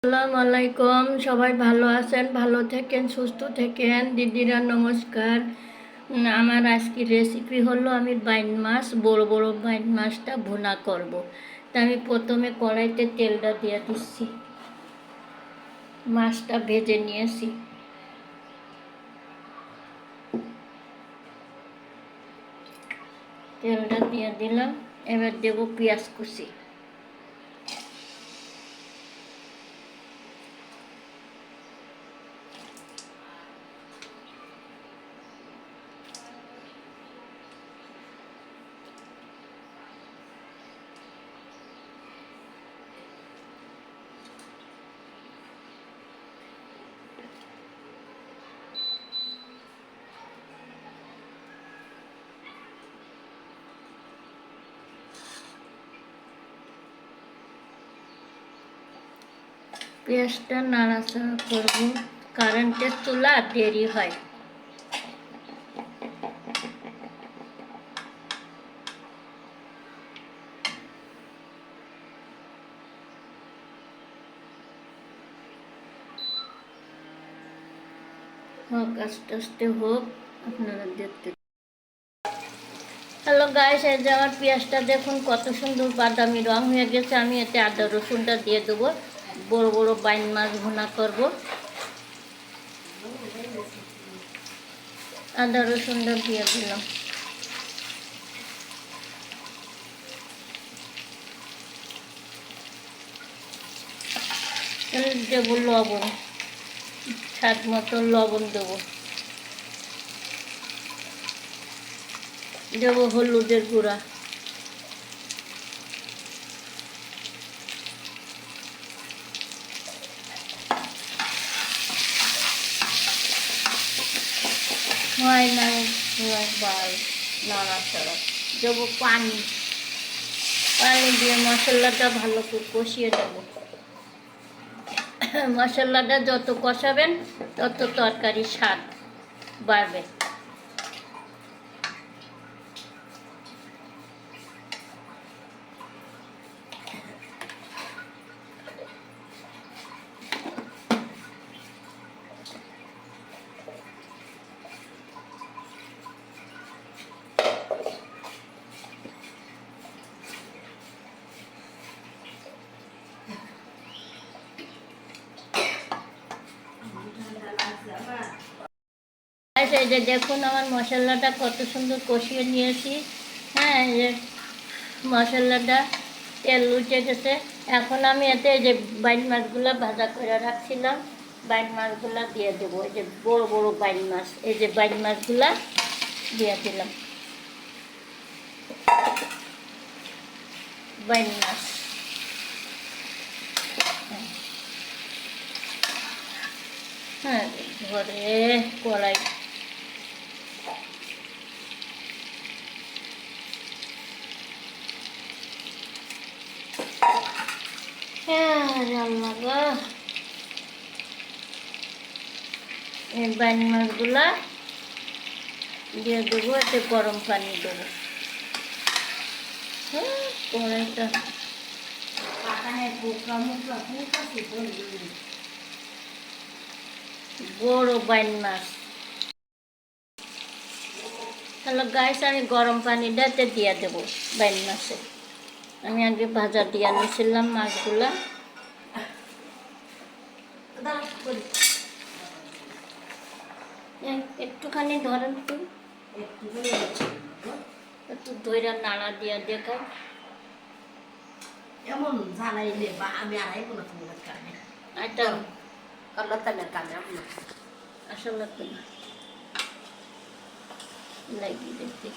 আসসালামু আলাইকুম। সবাই ভালো আছেন, ভালো থাকেন, সুস্থ থাকেন। দিদিরা নমস্কার। আমার আজকের রেসিপি হলো আমি বাইন মাছ, বড় বড় বাইন মাছটা ভুনা করব। তা আমি প্রথমে কড়াইতে তেলটা দিয়ে দিচ্ছি, মাছটা ভেজে নিয়েছি। তেলটা দিয়ে দিলাম, এবার দেবো পেঁয়াজ কুচি। পেঁয়াজটা নাড়াচাড়া করবো, কারেন্টের চুলা দেরি হয়। হোক, আস্তে আস্তে হোক, আপনারা দেখতে। হ্যালো গাইস, এই যে আমার পেঁয়াজটা দেখুন কত সুন্দর বাদামি রং হয়ে গেছে। আমি এতে আদা রসুনটা দিয়ে দেবো। বড় বড় বাইন মাছ ভুনা করব। আদা রসুনটা দিয়ে দিলাম। দেবো লবণ, স্বাদ মতো লবণ দেবো। দেবো হলুদের গুঁড়া, হয় না একবার নাড়াচাড়া। দেবো পানি, পানি দিয়ে মশলাটা ভালো করে কষিয়ে দেবো। মশলাটা যত কষাবেন তত তরকারির স্বাদ বাড়বে। এই যে দেখুন আমার মশলাটা কত সুন্দর কষিয়ে নিয়েছি। হ্যাঁ, এই যে মশলাটা তেল উঠে গেছে। এখন আমি এতে এই যে বাইন মাছগুলো ভাজা করে রাখছিলাম, বাইন মাছগুলো দিয়ে দেবো। এই যে বড় বড় বাইন মাছ, এই যে বাইন মাছগুলা দিয়ে দিলাম। বাইন মাছ, হ্যাঁ, ঘরে কড়াই। হ্যাঁ, আল্লাহ গো। এই বাইন মাছগুলা দিয়ে দেবো, এতে গরম পানি দেবো। হ্যাঁ, কড়াইটা বড় বাইন মাছ। হ্যালো গাইস, আমি গরম পানিটাতে দিয়ে দেবো বাইন মাছে। আমি আগে ভাজা দিয়ে নিয়েছিলাম মাছগুলা। একটুখানি ধরেন তো, একটু দইরা নাড়া দিয়া দেখাও। এমন জানাইলে বা আমি আড়াই কোনো তোমার কানে এটা আল্লাহ তালার কানে আপনার আসলে তো না লাগিয়ে দেখতে।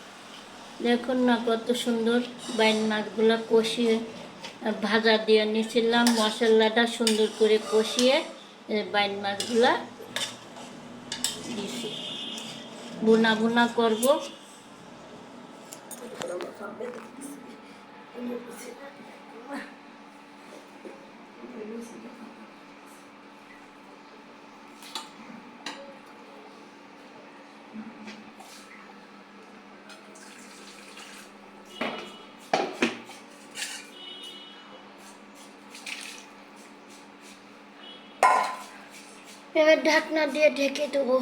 দেখুন না কত সুন্দর বাইন মাছগুলো কষিয়ে ভাজা দিয়ে নিয়েছিলাম। মশলাটা সুন্দর করে কষিয়ে বাইন মাছগুলা দিছি। ভুনা ভুনা করবো। এবার ঢাকনা দিয়ে ঢেকে দেবো।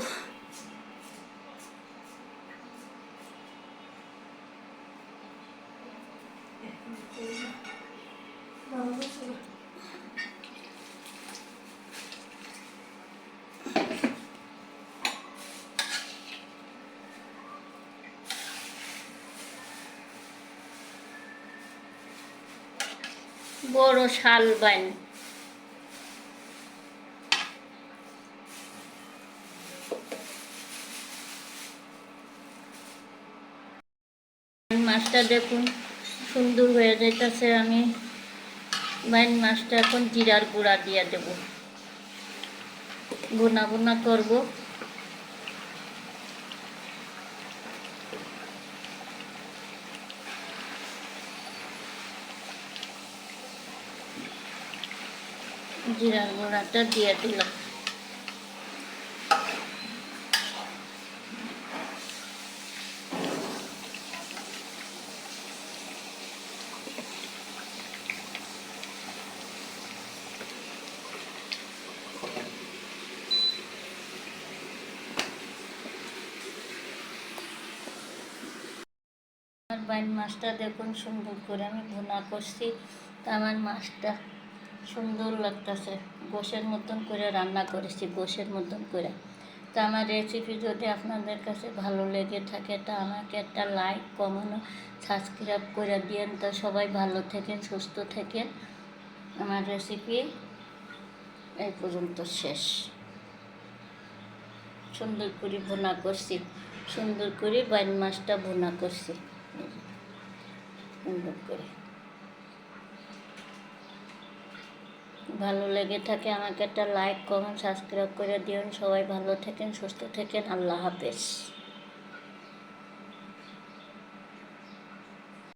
বড় শাল বাইন মাছটা দেখুন সুন্দর হয়ে যাইতেছে। আমি বাইন মাছটা এখন জিরার গুঁড়া দিয়ে দেব, ভুনা ভুনা করবো। জিরার গুঁড়াটা দিয়ে দিলাম। আমার বাইন মাছটা দেখুন সুন্দর করে আমি ভুনা করছি। তা আমার মাছটা সুন্দর লাগতেছে, গোশের মতন করে রান্না করেছি, গোশের মতন করে। তা আমার রেসিপি যদি আপনাদের কাছে ভালো লেগে থাকে তা আমাকে একটা লাইক কমেন্ট সাবস্ক্রাইব করে দিয়েন। তা সবাই ভালো থাকেন, সুস্থ থাকেন। আমার রেসিপি এই পর্যন্ত শেষ। সুন্দর করে ভুনা করছি, সুন্দর করে বাইন মাছটা ভুনা করছি সুন্দর করে। ভালো লেগে থাকে আমাকে একটা লাইক কমেন্ট সাবস্ক্রাইব করে দিন। সবাই ভালো থাকেন, সুস্থ থাকেন। আল্লাহ হাফেজ।